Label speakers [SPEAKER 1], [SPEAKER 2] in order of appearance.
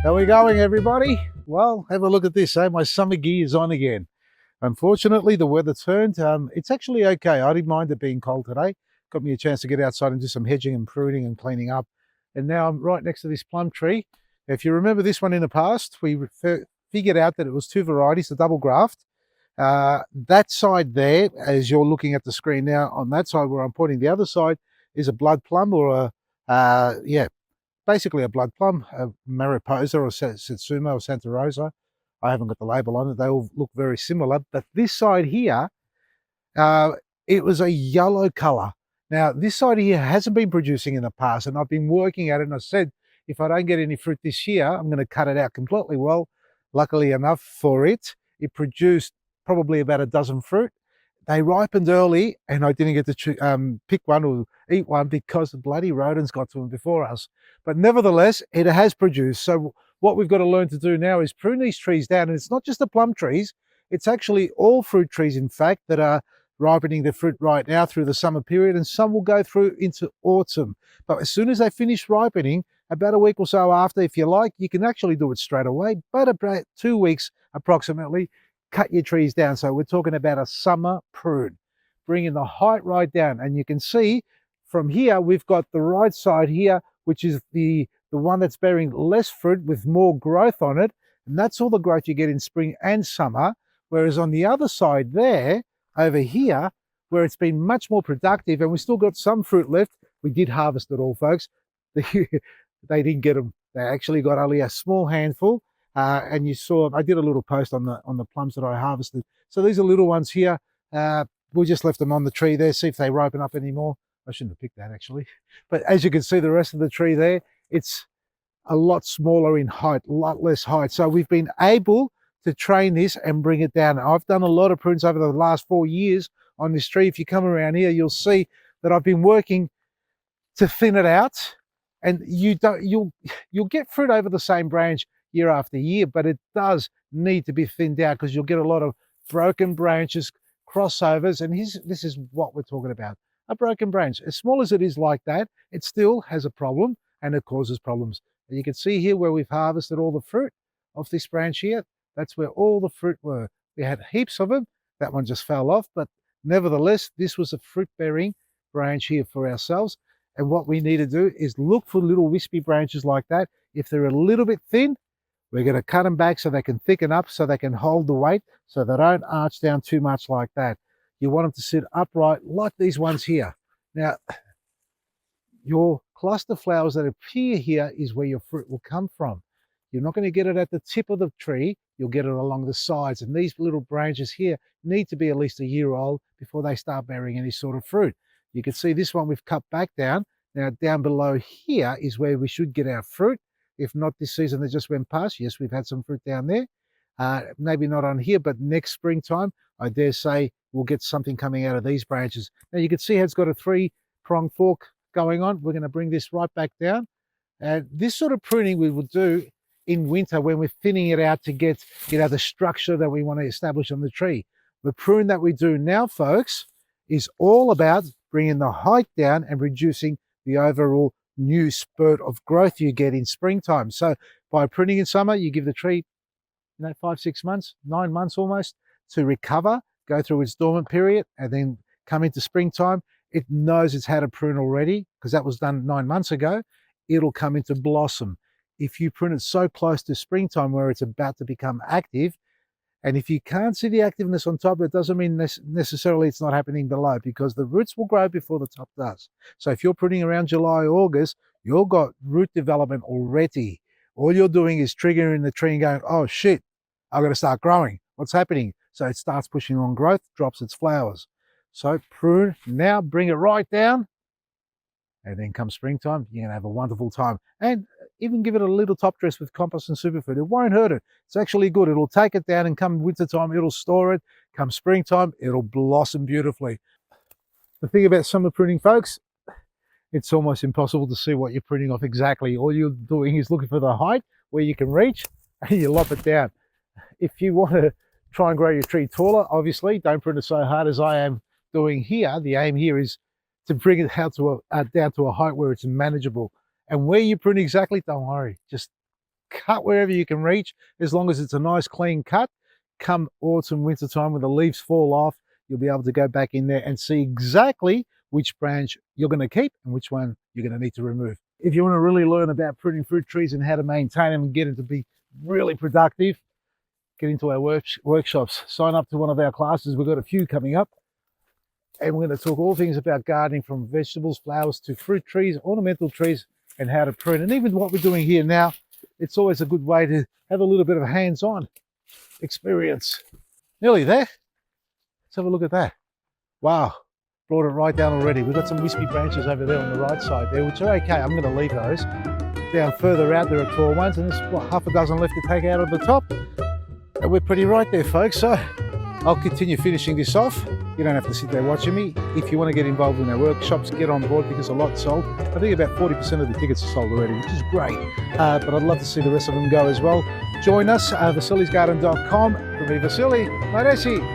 [SPEAKER 1] How we going, everybody? Well, have a look at this, eh? My summer gear is on again. Unfortunately, the weather turned. It's actually okay. I didn't mind it being cold today. Got me a chance to get outside and do some hedging and pruning and cleaning up. And now I'm right next to this plum tree. If you remember this one in the past, we figured out that it was two varieties, the double graft. That side there, as you're looking at the screen now, on that side where I'm pointing, the other side is a blood plum or basically a blood plum, a Mariposa or Satsuma or Santa Rosa. I haven't got the label on it. They all look very similar. But this side here, it was a yellow color. Now, this side here hasn't been producing in the past, and I've been working at it, and I said, if I don't get any fruit this year, I'm going to cut it out completely. Well, luckily enough for it, it produced probably about a dozen fruit. They ripened early, and I didn't get to pick one or eat one because the bloody rodents got to them before us. But nevertheless, it has produced. So what we've got to learn to do now is prune these trees down. And it's not just the plum trees, it's actually all fruit trees, in fact, that are ripening their fruit right now through the summer period, and some will go through into autumn. But as soon as they finish ripening, about a week or so after, if you like, you can actually do it straight away, but about 2 weeks approximately, cut your trees down. So we're talking about a summer prune, bringing the height right down. And you can see from here, we've got the right side here, which is the one that's bearing less fruit with more growth on it. And that's all the growth you get in spring and summer. Whereas on the other side there, over here, where it's been much more productive and we still got some fruit left, we did harvest it all, folks. They didn't get them. They actually got only a small handful. And you saw, I did a little post on the plums that I harvested. So these are little ones here. We just left them on the tree there, see if they ripen up anymore. I shouldn't have picked that actually. But as you can see, the rest of the tree there, it's a lot smaller in height, a lot less height. So we've been able to train this and bring it down. I've done a lot of prunes over the last 4 years on this tree. If you come around here, you'll see that I've been working to thin it out. And you'll get fruit over the same branch year after year, but it does need to be thinned out because you'll get a lot of broken branches, crossovers, and this is what we're talking about. A broken branch, as small as it is like that, it still has a problem and it causes problems. And you can see here where we've harvested all the fruit off this branch here. That's where all the fruit were. We had heaps of them. That one just fell off, but nevertheless, this was a fruit-bearing branch here for ourselves. And what we need to do is look for little wispy branches like that. If they're a little bit thin, we're going to cut them back so they can thicken up, so they can hold the weight, so they don't arch down too much like that. You want them to sit upright like these ones here. Now, your cluster flowers that appear here is where your fruit will come from. You're not going to get it at the tip of the tree. You'll get it along the sides. And these little branches here need to be at least a year old before they start bearing any sort of fruit. You can see this one we've cut back down. Now down below here is where we should get our fruit. If not this season that just went past, yes, we've had some fruit down there. Maybe not on here, but next springtime, I dare say we'll get something coming out of these branches. Now you can see how it's got a 3-prong fork going on. We're going to bring this right back down. And this sort of pruning we will do in winter when we're thinning it out to get the structure that we want to establish on the tree. The prune that we do now, folks, is all about bringing the height down and reducing the overall new spurt of growth you get in springtime. So by pruning in summer, you give the tree 5, 6 months, 9 months almost to recover, go through its dormant period, and then come into springtime. It knows it's had a prune already because that was done 9 months ago. It'll come into blossom. If you prune it so close to springtime where it's about to become active, and if you can't see the activeness on top, it doesn't mean necessarily it's not happening below, because the roots will grow before the top does. So if you're pruning around July, August, you've got root development already. All you're doing is triggering the tree and going, oh shit, I've got to start growing. What's happening? So it starts pushing on growth, drops its flowers. So prune now, bring it right down. And then come springtime, you're going to have a wonderful time. And even give it a little top dress with compost and superfood. It won't hurt it. It's actually good. It'll take it down, and come wintertime, it'll store it. Come springtime, it'll blossom beautifully. The thing about summer pruning, folks, it's almost impossible to see what you're pruning off exactly. All you're doing is looking for the height where you can reach, and you lop it down. If you want to try and grow your tree taller, obviously, don't prune it so hard as I am doing here. The aim here is to bring it out down to a height where it's manageable. And where you prune exactly, don't worry. Just cut wherever you can reach, as long as it's a nice clean cut. Come autumn, winter time, when the leaves fall off, you'll be able to go back in there and see exactly which branch you're going to keep and which one you're going to need to remove. If you want to really learn about pruning fruit trees and how to maintain them and get them to be really productive, get into our workshops. Sign up to one of our classes. We've got a few coming up. And we're going to talk all things about gardening, from vegetables, flowers to fruit trees, ornamental trees, and how to prune. And even what we're doing here now, it's always a good way to have a little bit of hands-on experience. Nearly there. Let's have a look at that. Wow, brought it right down already. We've got some wispy branches over there on the right side there, which are okay. I'm going to leave those. Down further out, there are tall ones, and there's what, half a dozen left to take out of the top. And we're pretty right there, folks. So I'll continue finishing this off. You don't have to sit there watching me. If you want to get involved in our workshops, get on board, because a lot's sold. I think about 40% of the tickets are sold already, which is great. But I'd love to see the rest of them go as well. Join us, vasilisgarden.com. From me, Vasily, Madesi.